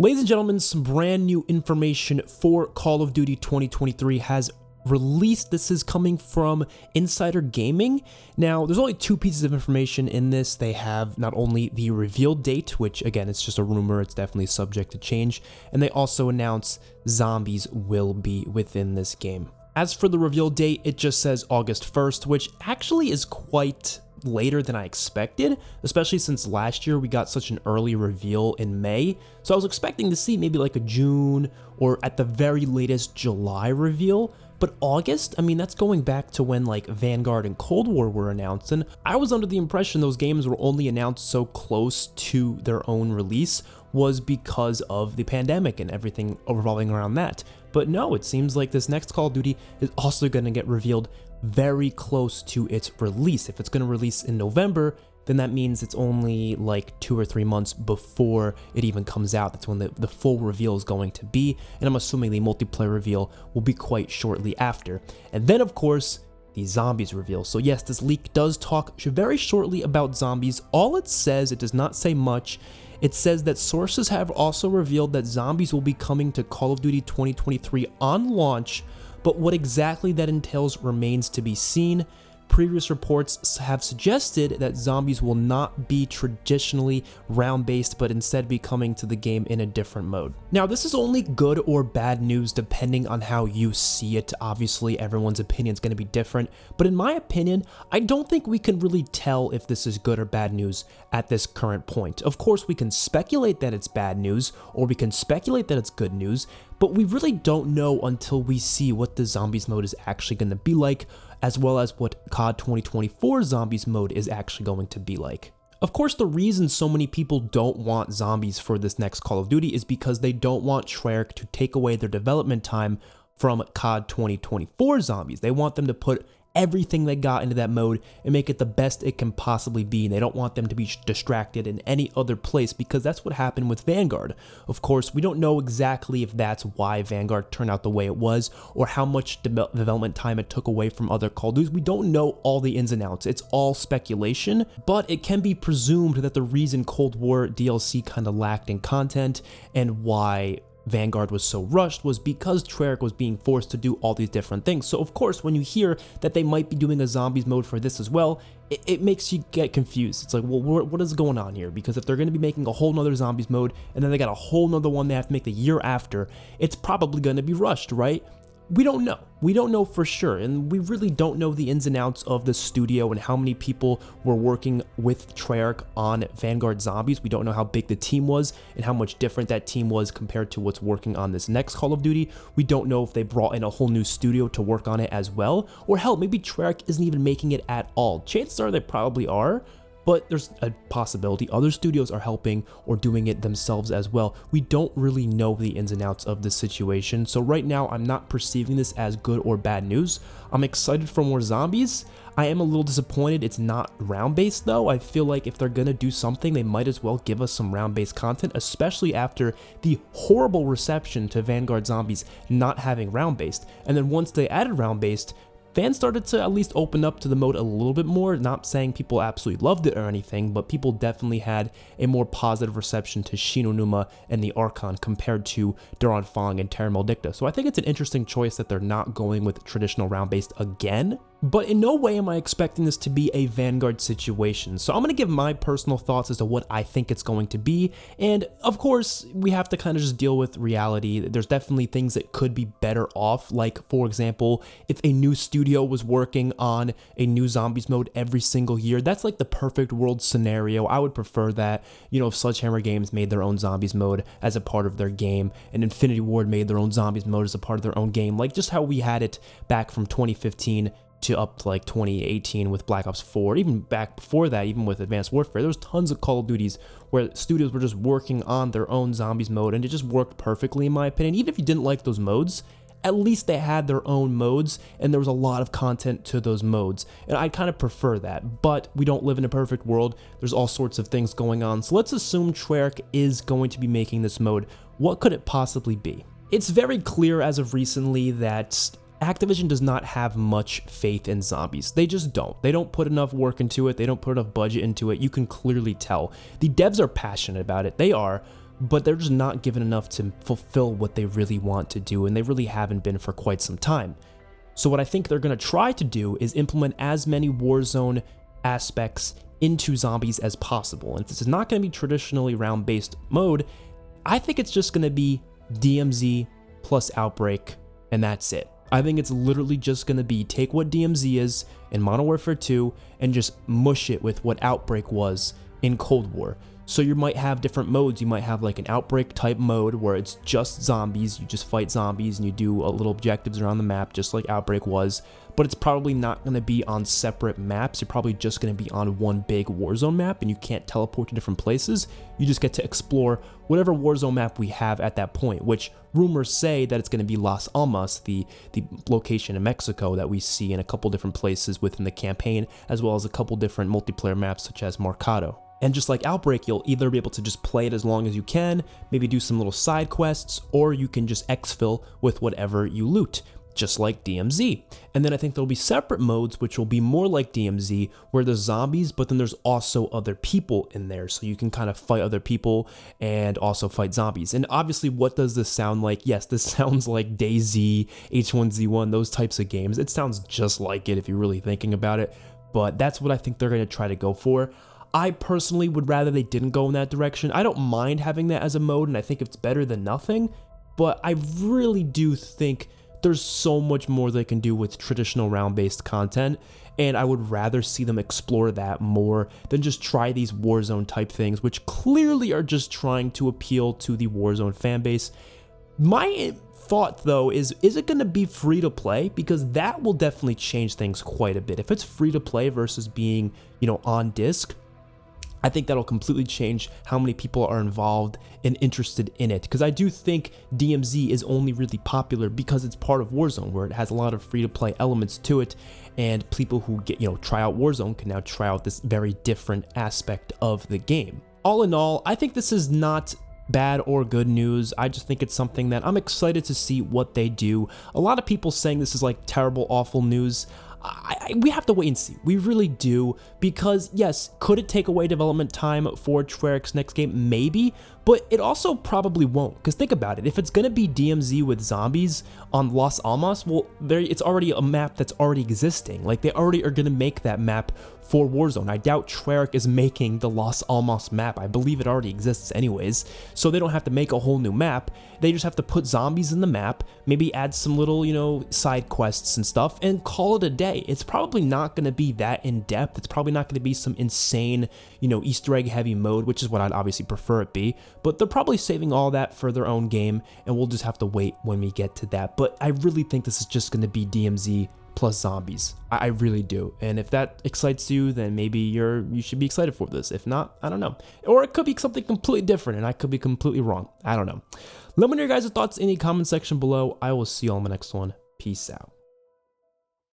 Ladies and gentlemen, some brand new information for Call of Duty 2023 has released. This is coming from Insider Gaming. Now, there's only two pieces of information in this. They have not only the reveal date, which again, it's just a rumor, it's definitely subject to change, and they also announce zombies will be within this game. As for the reveal date, it just says August 1st, which actually is quite later than I expected, especially since last year we got such an early reveal in May. So I was expecting to see maybe like a June or at the very latest July reveal. But August, I mean, that's going back to when like Vanguard and Cold War were announced, and I was under the impression those games were only announced so close to their own release was because of the pandemic and everything revolving around that. But no, it seems like this next Call of Duty is also going to get revealed very close to its release. If it's going to release in November, then that means it's only like 2 or 3 months before it even comes out. That's when the full reveal is going to be, and I'm assuming the multiplayer reveal will be quite shortly after. And then of course, the zombies reveal. So yes, this leak does talk very shortly about zombies. All it says, it does not say much. It says that sources have also revealed that zombies will be coming to Call of Duty 2023 on launch, but what exactly that entails remains to be seen. Previous reports have suggested that zombies will not be traditionally round-based, but instead be coming to the game in a different mode. Now, this is only good or bad news depending on how you see it. Obviously, everyone's opinion is going to be different, but in my opinion, I don't think we can really tell if this is good or bad news at this current point. Of course, we can speculate that it's bad news, or we can speculate that it's good news, but we really don't know until we see what the zombies mode is actually going to be like, as well as what COD 2024 zombies mode is actually going to be like. Of course, the reason so many people don't want zombies for this next Call of Duty is because they don't want Treyarch to take away their development time from COD 2024 zombies. They want them to put everything they got into that mode and make it the best it can possibly be, and they don't want them to be distracted in any other place, because that's what happened with Vanguard. Of course, we don't know exactly if that's why Vanguard turned out the way it was, or how much development time it took away from other Call of Duties. We don't know all the ins and outs. It's all speculation, but it can be presumed that the reason Cold War DLC kind of lacked in content and why Vanguard was so rushed was because Treyarch was being forced to do all these different things. So of course, when you hear that they might be doing a zombies mode for this as well, it makes you get confused. It's like, well, what is going on here? Because if they're going to be making a whole nother zombies mode, and then they got a whole nother one they have to make the year after, it's probably going to be rushed, right? We don't know. We don't know for sure, and we really don't know the ins and outs of the studio and how many people were working with Treyarch on Vanguard Zombies. We don't know how big the team was and how much different that team was compared to what's working on this next Call of Duty. We don't know if they brought in a whole new studio to work on it as well, or hell, maybe Treyarch isn't even making it at all. Chances are they probably are, but there's a possibility other studios are helping or doing it themselves as well. We don't really know the ins and outs of this situation, so right now I'm not perceiving this as good or bad news. I'm excited for more zombies. I am a little disappointed it's not round-based though. I feel like if they're gonna do something, they might as well give us some round-based content, especially after the horrible reception to Vanguard Zombies not having round-based. And then once they added round-based, fans started to at least open up to the mode a little bit more. Not saying people absolutely loved it or anything, but people definitely had a more positive reception to Shinonuma and the Archon compared to Duran Fong and Terra Maldicta. So I think it's an interesting choice that they're not going with traditional round-based again. But in no way am I expecting this to be a Vanguard situation. So I'm going to give my personal thoughts as to what I think it's going to be. And of course, we have to kind of just deal with reality. There's definitely things that could be better off. Like, for example, if a new studio was working on a new zombies mode every single year, that's like the perfect world scenario. I would prefer that. You know, if Sledgehammer Games made their own zombies mode as a part of their game, and Infinity Ward made their own zombies mode as a part of their own game, like just how we had it back from 2015 to up to like 2018 with Black Ops 4, even back before that, even with Advanced Warfare. There was tons of Call of Duties where studios were just working on their own zombies mode, and it just worked perfectly in my opinion. Even if you didn't like those modes, at least they had their own modes, and there was a lot of content to those modes, and I kind of prefer that. But we don't live in a perfect world. There's all sorts of things going on, so let's assume Treyarch is going to be making this mode. What could it possibly be? It's very clear as of recently that Activision does not have much faith in zombies. They just don't. They don't put enough work into it. They don't put enough budget into it. You can clearly tell. The devs are passionate about it. They are. but they're just not given enough to fulfill what they really want to do, and they really haven't been for quite some time. So what I think they're going to try to do is implement as many Warzone aspects into Zombies as possible. And if this is not going to be traditionally round-based mode, I think it's just going to be DMZ plus Outbreak, and that's it. I think it's literally just going to be take what DMZ is in Modern Warfare 2 and just mush it with what Outbreak was in Cold War. So you might have different modes. You might have like an Outbreak type mode where it's just zombies. You just fight zombies and you do little objectives around the map just like Outbreak was. But it's probably not going to be on separate maps. You're probably just going to be on one big Warzone map and you can't teleport to different places. You just get to explore whatever Warzone map we have at that point, which rumors say that it's going to be Las Almas, the location in Mexico that we see in a couple different places within the campaign, as well as a couple different multiplayer maps such as Mercado. And just like Outbreak, you'll either be able to just play it as long as you can, maybe do some little side quests, or you can just exfil with whatever you loot, just like DMZ. And then I think there'll be separate modes which will be more like DMZ, where there's zombies, but then there's also other people in there, so you can kind of fight other people and also fight zombies. And obviously, what does this sound like? Yes, this sounds like DayZ, H1Z1, those types of games. It sounds just like it if you're really thinking about it, but that's what I think they're going to try to go for. I personally would rather they didn't go in that direction. I don't mind having that as a mode, and I think it's better than nothing, but I really do think there's so much more they can do with traditional round-based content, and I would rather see them explore that more than just try these Warzone type things, which clearly are just trying to appeal to the Warzone fanbase. My thought though is it going to be free to play? Because that will definitely change things quite a bit. If it's free to play versus being, on disc, I think that'll completely change how many people are involved and interested in it. Because I do think DMZ is only really popular because it's part of Warzone, where it has a lot of free-to-play elements to it, and people who get, try out Warzone can now try out this very different aspect of the game. All in all, I think this is not bad or good news. I just think it's something that I'm excited to see what they do. A lot of people saying this is like terrible, awful news. We have to wait and see. We really do, because yes, could it take away development time for Treyarch's next game? Maybe, but it also probably won't, because think about it. If it's going to be DMZ with zombies on Las Almas, well, it's already a map that's already existing. Like, they already are going to make that map for Warzone. I doubt Treyarch is making the Las Almas map. I believe it already exists anyways, so they don't have to make a whole new map. They just have to put zombies in the map, maybe add some little, side quests and stuff, and call it a day. It's probably not going to be that in-depth. It's probably not going to be some insane, Easter egg heavy mode, which is what I'd obviously prefer it be, but they're probably saving all that for their own game, and we'll just have to wait when we get to that. But I really think this is just going to be DMZ plus zombies. I really do. And if that excites you, then maybe you should be excited for this. If not, I don't know. Or it could be something completely different, and I could be completely wrong. I don't know. Let me know your guys' thoughts in the comment section below. I will see you all in the next one. Peace out.